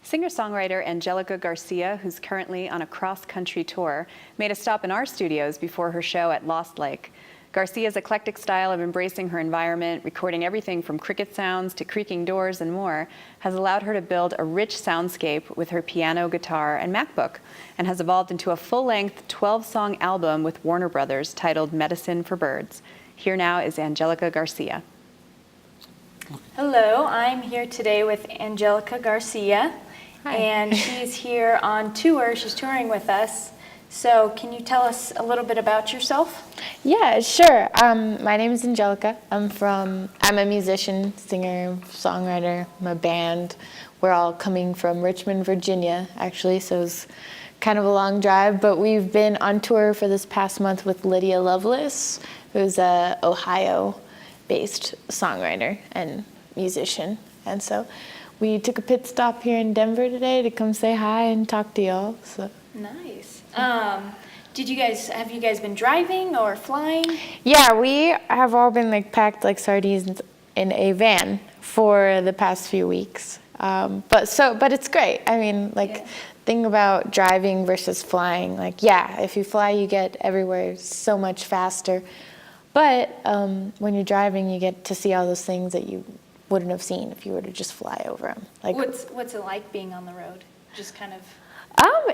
Singer-songwriter Angelica Garcia, who's currently on a cross-country tour, made a stop in our studios before her show at Lost Lake. Garcia's eclectic style of embracing her environment, recording everything from cricket sounds to creaking doors and more, has allowed her to build a rich soundscape with her piano, guitar, and MacBook, and has evolved into a full-length 12-song album with Warner Brothers titled Medicine for Birds. Here now is Angelica Garcia. Hello, I'm here today with Angelica Garcia. Hi. And she's here on tour. She's touring with us. So can you tell us a little bit about yourself? Yeah, sure. My name is Angelica. I'm a musician, singer, songwriter. I'm a band. We're all coming from Richmond, Virginia, actually, so it's kind of a long drive. But we've been on tour for this past month with Lydia Lovelace, who's a Ohio-based songwriter and musician. And so we took a pit stop here in Denver today to come say hi and talk to y'all. So. Nice. Have you guys been driving or flying? Yeah, we have all been packed like sardines in a van for the past few weeks. But it's great. I mean, thing about driving versus flying. If you fly, you get everywhere so much faster. But when you're driving, you get to see all those things that you wouldn't have seen if you were to just fly over them. What's it like being on the road? Just kind of.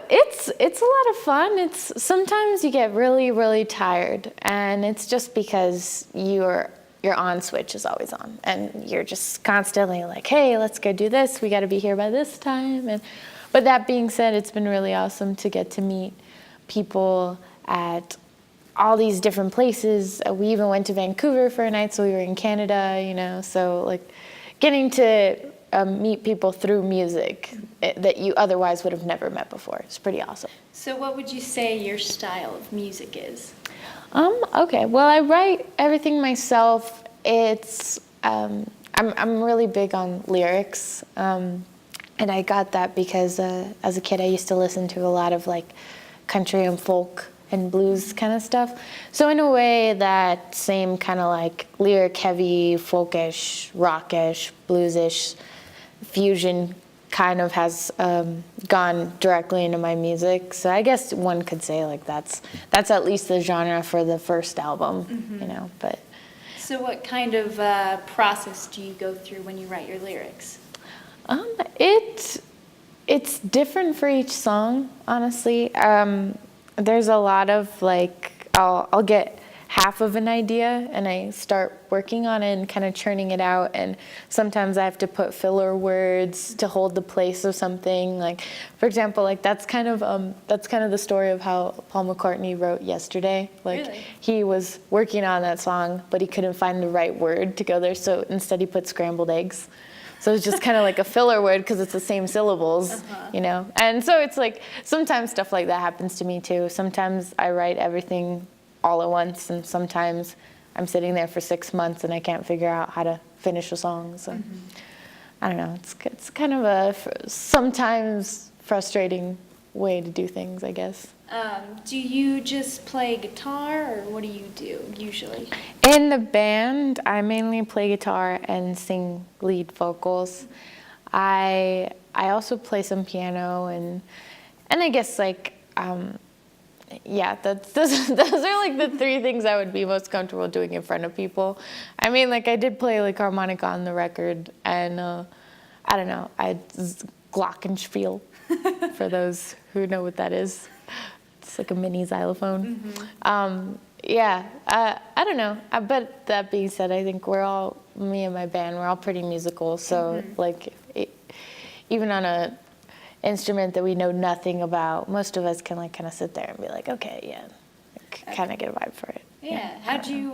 It's a lot of fun. Sometimes you get really, really tired, and it's just because your on switch is always on, and you're just constantly like, hey, let's go do this. We got to be here by this time. But that being said, it's been really awesome to get to meet people at all these different places. We even went to Vancouver for a night, so we were in Canada, so getting to meet people through music that you otherwise would have never met before. It's pretty awesome. So what would you say your style of music is? Okay, well, I write everything myself. I'm really big on lyrics, and I got that because as a kid I used to listen to a lot of country and folk and blues kind of stuff. So in a way, that same kind of lyric heavy, folkish, rockish, bluesish fusion kind of has gone directly into my music. So I guess one could say that's at least the genre for the first album, But so what kind of process do you go through when you write your lyrics? It's different for each song, honestly. There's a lot of I'll get half of an idea and I start working on it and kind of churning it out, and sometimes I have to put filler words to hold the place of something. For example, that's kind of the story of how Paul McCartney wrote Yesterday. Really? He was working on that song, but he couldn't find the right word to go there, so instead he put scrambled eggs. So it's just kind of like a filler word because it's the same syllables, And so it's sometimes stuff like that happens to me too. Sometimes I write everything all at once, and sometimes I'm sitting there for 6 months and I can't figure out how to finish a song. So I don't know. It's kind of a sometimes frustrating way to do things, I guess. Do you just play guitar, or what do you do usually? In the band, I mainly play guitar and sing lead vocals. I also play some piano, and I guess those are the three things I would be most comfortable doing in front of people. I mean, I did play harmonica on the record, and I don't know, glockenspiel for those who know what that is. It's like a mini xylophone. I don't know. But that being said, I think me and my band, we're all pretty musical. So even on a instrument that we know nothing about, most of us can kind of sit there and be okay, kind of get a vibe for it. Yeah. How'd you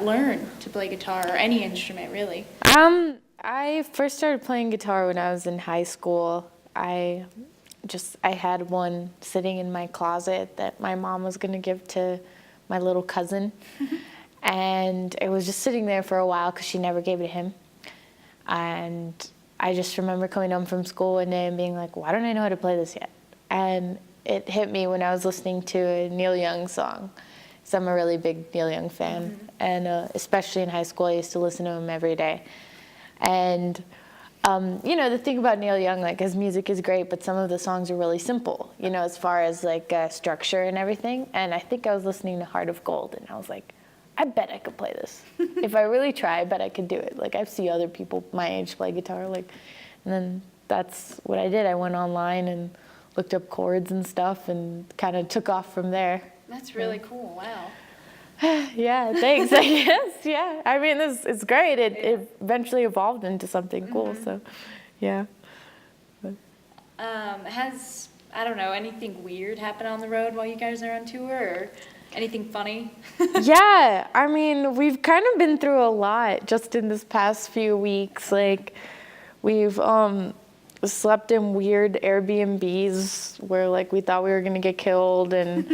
learn to play guitar, or any instrument really? I first started playing guitar when I was in high school. I had one sitting in my closet that my mom was going to give to my little cousin. And it was just sitting there for a while because she never gave it to him. And I just remember coming home from school one day and being why don't I know how to play this yet? And it hit me when I was listening to a Neil Young song. So I'm a really big Neil Young fan. And especially in high school, I used to listen to him every day. And The thing about Neil Young, like his music is great, but some of the songs are really simple, as far as like structure and everything. And I think I was listening to Heart of Gold, and I was like, I bet I could play this. If I really try, I bet I could do it. Like I see other people my age play guitar, and then that's what I did. I went online and looked up chords and stuff, and kind of took off from there. That's really cool. Wow. Yeah, thanks, I guess. Yeah, I mean, it's great. It eventually evolved into something cool, so yeah. Has, I don't know, anything weird happen on the road while you guys are on tour, or anything funny? Yeah, I mean, we've kind of been through a lot just in this past few weeks. Like, we've slept in weird Airbnbs where like we thought we were gonna get killed, and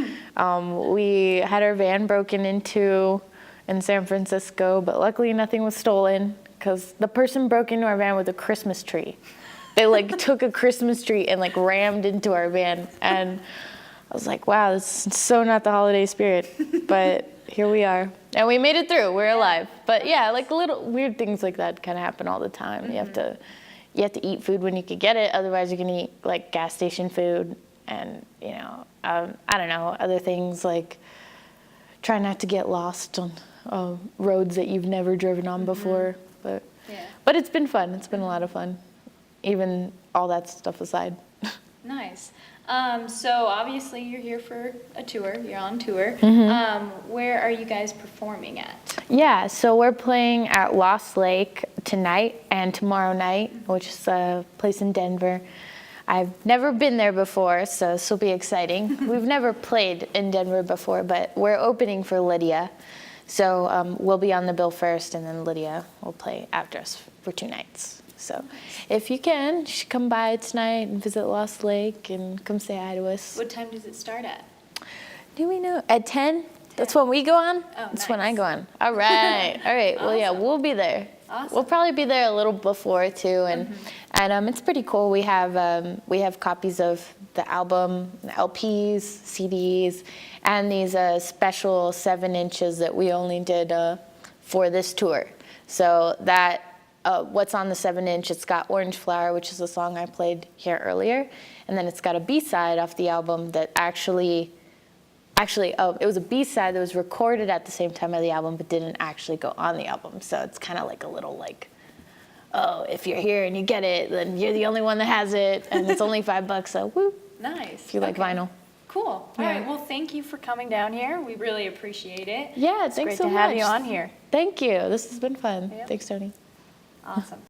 we had our van broken into in San Francisco, but luckily nothing was stolen because the person broke into our van with a Christmas tree. They like took a Christmas tree and like rammed into our van, and I was like, wow, this is so not the holiday spirit, but here we are. And we made it through, we're alive. But yeah, like little weird things like that kind of happen all the time. You have to eat food when you could get it, otherwise you can eat like gas station food, and I don't know, other things like try not to get lost on roads that you've never driven on before. But it's been fun. It's been a lot of fun, even all that stuff aside. Nice. So obviously you're here for a tour. You're on tour. Where are you guys performing at? Yeah, so we're playing at Lost Lake tonight and tomorrow night, which is a place in Denver. I've never been there before, so this will be exciting. We've never played in Denver before, but we're opening for Lydia. So we'll be on the bill first, and then Lydia will play after us for 2 nights. So if you can, you should come by tonight and visit Lost Lake and come say hi to us. What time does it start at? Do we know? At 10? That's when we go on? Oh, That's when I go on. All right. All right. Well, yeah, we'll be there. Awesome. We'll probably be there a little before too, and it's pretty cool. We have copies of the album, LPs, CDs, and these special 7 inches that we only did for this tour. So that what's on the 7-inch, it's got Orange Flower, which is a song I played here earlier, and then it's got a B-side off the album that actually, it was a B-side that was recorded at the same time of the album, but didn't actually go on the album. So it's kind of like a little like, oh, if you're here and you get it, then you're the only one that has it, and it's only $5, so woo. Nice. If you like vinyl. Cool. All right. Well, thank you for coming down here. We really appreciate it. Yeah, thanks so much. Great to have you on here. Thank you. This has been fun. Yep. Thanks, Tony. Awesome.